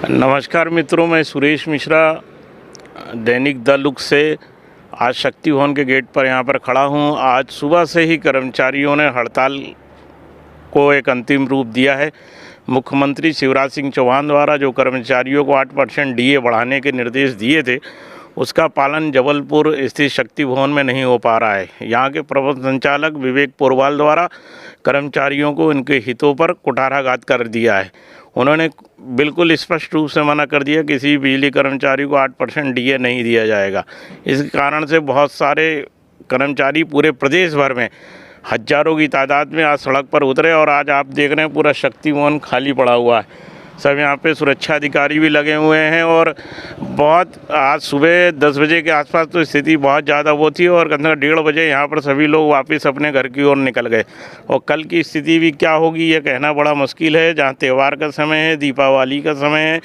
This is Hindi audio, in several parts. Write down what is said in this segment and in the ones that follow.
नमस्कार मित्रों, मैं सुरेश मिश्रा दैनिक द लुक से आज शक्ति भवन के गेट पर यहाँ पर खड़ा हूँ। आज सुबह से ही कर्मचारियों ने हड़ताल को एक अंतिम रूप दिया है। मुख्यमंत्री शिवराज सिंह चौहान द्वारा जो कर्मचारियों को 8% डीए बढ़ाने के निर्देश दिए थे, उसका पालन जबलपुर स्थित शक्ति भवन में नहीं हो पा रहा है। यहाँ के प्रबंध संचालक विवेक पोरवाल द्वारा कर्मचारियों को इनके हितों पर कुठाराघात कर दिया है। उन्होंने बिल्कुल स्पष्ट रूप से मना कर दिया किसी बिजली कर्मचारी को 8% डीए नहीं दिया जाएगा। इस कारण से बहुत सारे कर्मचारी पूरे प्रदेश भर में हजारों की तादाद में आज सड़क पर उतरे और आज आप देख रहे हैं पूरा शक्ति भवन खाली पड़ा हुआ है। सब यहाँ पे सुरक्षा अधिकारी भी लगे हुए हैं और बहुत आज सुबह 10 बजे के आसपास तो स्थिति बहुत ज़्यादा वो थी और करीब 1:30 बजे यहाँ पर सभी लोग वापस अपने घर की ओर निकल गए। और कल की स्थिति भी क्या होगी ये कहना बड़ा मुश्किल है। जहाँ त्यौहार का समय है, दीपावली का समय है,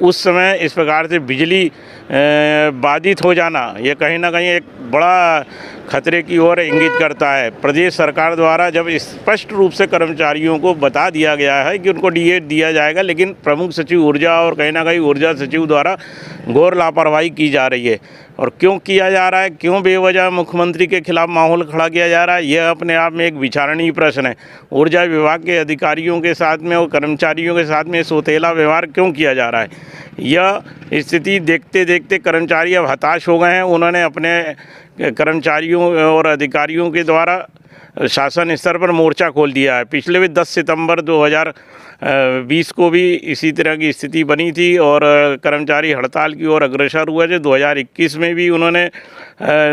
उस समय इस प्रकार से बिजली बाधित हो जाना ये कहीं ना कहीं एक बड़ा खतरे की ओर इंगित करता है। प्रदेश सरकार द्वारा जब स्पष्ट रूप से कर्मचारियों को बता दिया गया है कि उनको डीए दिया जाएगा, लेकिन प्रमुख सचिव ऊर्जा और कहीं ना कहीं ऊर्जा सचिव द्वारा घोर लापरवाही की जा रही है। और क्यों किया जा रहा है, क्यों बेवजह मुख्यमंत्री के खिलाफ माहौल खड़ा किया जा रहा है, यह अपने आप में एक विचारणीय प्रश्न है। ऊर्जा विभाग के अधिकारियों के साथ में और कर्मचारियों के साथ में सौतेला व्यवहार क्यों किया जा रहा है, यह स्थिति देखते देखते कर्मचारी अब हताश हो गए हैं। उन्होंने अपने कर्मचारियों और अधिकारियों के द्वारा शासन स्तर पर मोर्चा खोल दिया है। पिछले भी 10 सितंबर 2020 को भी इसी तरह की स्थिति बनी थी और कर्मचारी हड़ताल की ओर अग्रसर हुए थे। 2021 में भी उन्होंने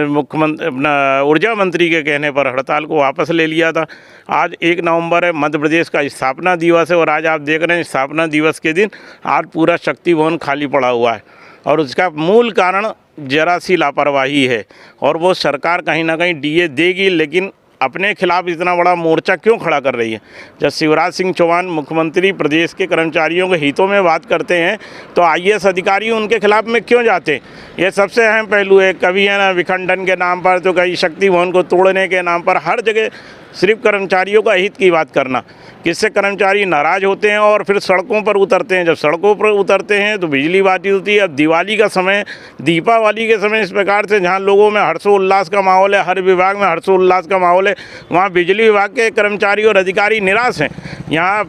मुख्यमंत्री अपना ऊर्जा मंत्री के कहने पर हड़ताल को वापस ले लिया था। आज 1 नवंबर है, मध्य प्रदेश का स्थापना दिवस है और आज आप देख रहे हैं स्थापना दिवस के दिन आज पूरा शक्ति भवन खाली पड़ा हुआ है और उसका मूल कारण जरा सी लापरवाही है। और वो सरकार कहीं ना कहीं डीए देगी, लेकिन अपने खिलाफ इतना बड़ा मोर्चा क्यों खड़ा कर रही है। जब शिवराज सिंह चौहान मुख्यमंत्री प्रदेश के कर्मचारियों के हितों में बात करते हैं तो आईएएस अधिकारी उनके खिलाफ में क्यों जाते हैं, ये सबसे अहम पहलू है। कभी है ना विखंडन के नाम पर, तो कहीं शक्ति भवन को तोड़ने के नाम पर, हर जगह सिर्फ कर्मचारियों का हित की बात करना, किससे कर्मचारी नाराज़ होते हैं और फिर सड़कों पर उतरते हैं। जब सड़कों पर उतरते हैं तो बिजली बाधित होती है। अब दिवाली का समय, दीपावली के समय इस प्रकार से जहाँ लोगों में हर्षोल्लास का माहौल है, हर विभाग में हर्षोल्लास का माहौल है, वहाँ बिजली विभाग के कर्मचारी और अधिकारी निराश हैं। यहाँ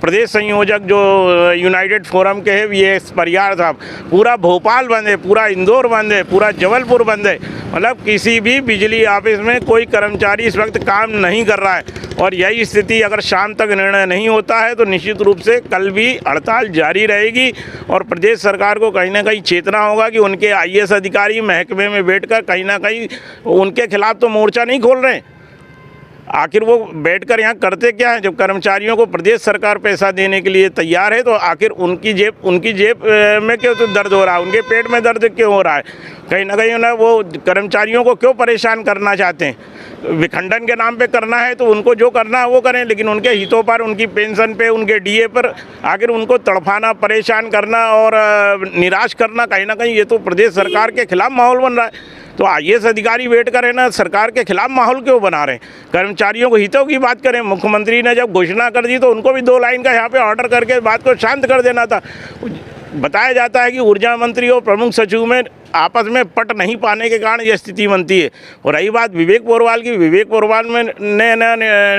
प्रदेश संयोजक जो यूनाइटेड फोरम के हैं VS परियार साहब, पूरा भोपाल बंद है, पूरा इंदौर बंद है, पूरा जबलपुर बंद है। मतलब किसी भी बिजली ऑफिस में कोई कर्मचारी इस वक्त काम नहीं कर रहा है। और यही स्थिति अगर शाम तक निर्णय नहीं होता है तो निश्चित रूप से कल भी हड़ताल जारी रहेगी और प्रदेश सरकार को कहीं ना कहीं चेतना होगा कि उनके आईएएस अधिकारी महकमे में बैठकर कहीं ना कहीं उनके खिलाफ तो मोर्चा नहीं खोल रहे हैं। आखिर वो बैठकर यहाँ करते क्या है। जब कर्मचारियों को प्रदेश सरकार पैसा देने के लिए तैयार है तो आखिर उनकी जेब में क्यों तो दर्द हो रहा है, उनके पेट में दर्द क्यों हो रहा है। कहीं ना कहीं ना वो कर्मचारियों को क्यों परेशान करना चाहते हैं। विखंडन के नाम पे करना है तो उनको जो करना है वो करें, लेकिन उनके हितों पर, उनकी पेंशन पे, उनके डीए पर आखिर उनको तड़फाना, परेशान करना और निराश करना, कहीं ना कहीं ये तो प्रदेश सरकार के खिलाफ माहौल बन रहा है। तो आईएएस अधिकारी बैठ कर है ना सरकार के खिलाफ माहौल क्यों बना रहे हैं। कर्मचारियों को हितों की बात करें। मुख्यमंत्री ने जब घोषणा कर दी तो उनको भी 2 लाइन का यहाँ पे ऑर्डर करके बात को शांत कर देना था। बताया जाता है कि ऊर्जा मंत्री और प्रमुख सचिव में आपस में पट नहीं पाने के कारण यह स्थिति बनती है। और रही बात विवेक पोरवाल की, विवेक पोरवाल ने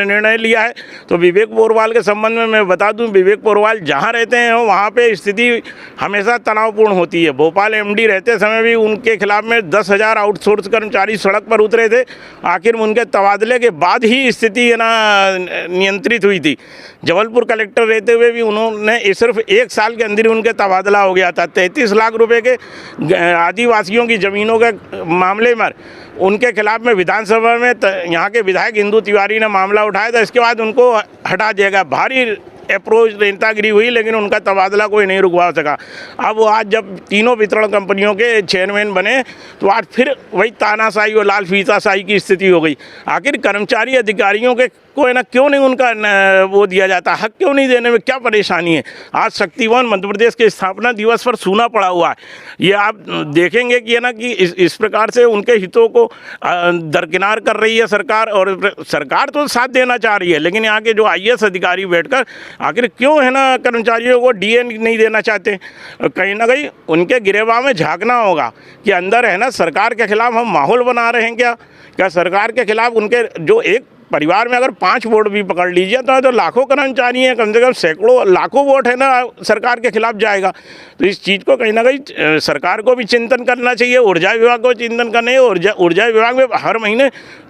निर्णय लिया है तो विवेक पोरवाल के संबंध में मैं बता दूं, विवेक पोरवाल जहां रहते हैं वहां पे स्थिति हमेशा तनावपूर्ण होती है। भोपाल एमडी रहते समय भी उनके खिलाफ में 10,000 आउटसोर्स कर्मचारी सड़क पर उतरे थे। आखिर उनके तबादले के बाद ही स्थिति है ना नियंत्रित हुई थी। जबलपुर कलेक्टर रहते हुए भी उन्होंने सिर्फ 1 साल के अंदर उनके तबादला हो गया था। 33 लाख रुपये के आदिवासियों की ज़मीनों के मामले में उनके खिलाफ में विधानसभा में यहाँ के विधायक इंदू तिवारी ने मामला उठाया था। इसके बाद उनको हटा दिया गया। भारी अप्रोच नेतागिरी हुई लेकिन उनका तबादला कोई नहीं रुकवा सका। अब वो आज जब तीनों वितरण कंपनियों के चेयरमैन बने तो आज फिर वही तानाशाही और लाल फीताशाही की स्थिति हो गई। आखिर कर्मचारी अधिकारियों के को है ना क्यों नहीं उनका वो दिया जाता, हक क्यों नहीं देने में क्या परेशानी है। आज शक्ति भवन मध्य प्रदेश के स्थापना दिवस पर सूना पड़ा हुआ है। ये आप देखेंगे कि है ना कि इस प्रकार से उनके हितों को दरकिनार कर रही है सरकार, और सरकार तो साथ देना चाह रही है, लेकिन यहाँ के जो IAS अधिकारी बैठकर आखिर क्यों है ना कर्मचारियों को DA नहीं देना चाहते। कहीं ना कहीं उनके गिरेबान में झांकना होगा कि अंदर है ना सरकार के खिलाफ हम माहौल बना रहे हैं क्या सरकार के खिलाफ उनके जो एक परिवार में अगर 5 वोट भी पकड़ लीजिए तो लाखों कर्मचारी हैं, कम से कम सैकड़ों लाखों वोट है ना सरकार के खिलाफ जाएगा। तो इस चीज़ को कहीं ना कहीं सरकार को भी चिंतन करना चाहिए, ऊर्जा विभाग को चिंतन करना चाहिए। ऊर्जा विभाग में हर महीने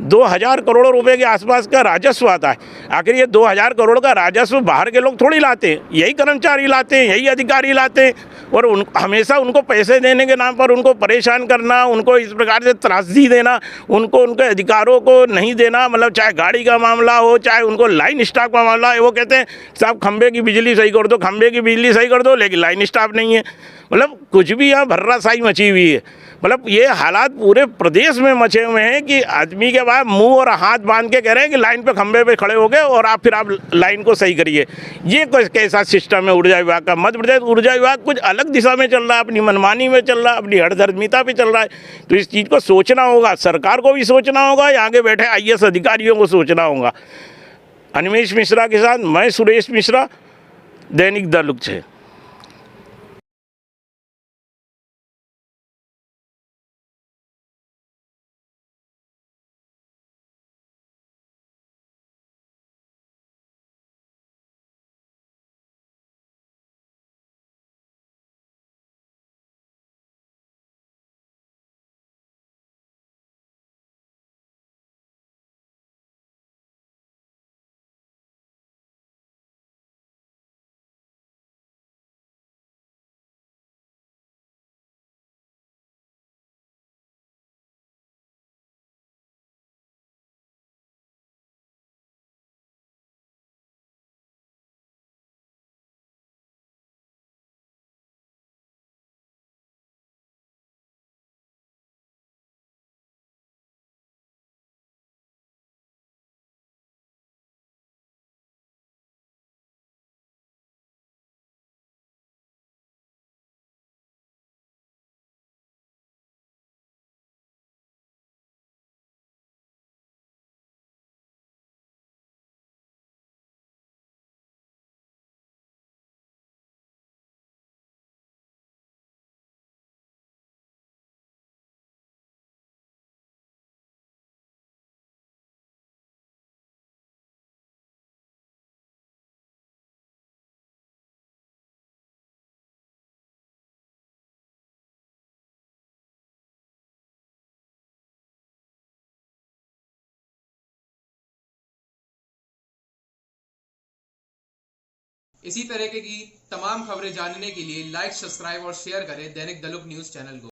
2000 करोड़ रुपए के आसपास का राजस्व आता है। आखिर ये 2000 करोड़ का राजस्व बाहर के लोग थोड़ी लाते हैं, यही कर्मचारी लाते हैं, यही अधिकारी लाते हैं। और हमेशा उनको पैसे देने के नाम पर उनको परेशान करना, उनको इस प्रकार से त्रासदी देना, उनको उनके अधिकारों को नहीं देना, मतलब चाहे गाड़ी का मामला हो, चाहे उनको लाइन स्टाफ का मामला है। वो कहते हैं साहब खंबे की बिजली सही कर दो, खंबे की बिजली सही कर दो, लेकिन लाइन स्टाफ नहीं है। मतलब कुछ भी यहाँ भर्रासाई मची हुई है। मतलब ये हालात पूरे प्रदेश में मचे हुए हैं कि आदमी के बाद मुंह और हाथ बांध के कह रहे हैं कि लाइन पे खंबे पे खड़े हो गए और आप लाइन को सही करिए। ये कैसा सिस्टम है ऊर्जा विभाग का। मध्य प्रदेश ऊर्जा विभाग कुछ अलग दिशा में चल रहा है, अपनी मनमानी में चल रहा है, अपनी हठधर्मिता पे चल रहा है। तो इस चीज़ को सोचना होगा, सरकार को भी सोचना होगा, यहाँ के बैठे IAS अधिकारियों को सोचना होगा। अनिमेश मिश्रा के साथ मैं सुरेश मिश्रा, दैनिक द लुक से। इसी तरह की तमाम खबरें जानने के लिए लाइक, सब्सक्राइब और शेयर करें दैनिक द लुक न्यूज़ चैनल को।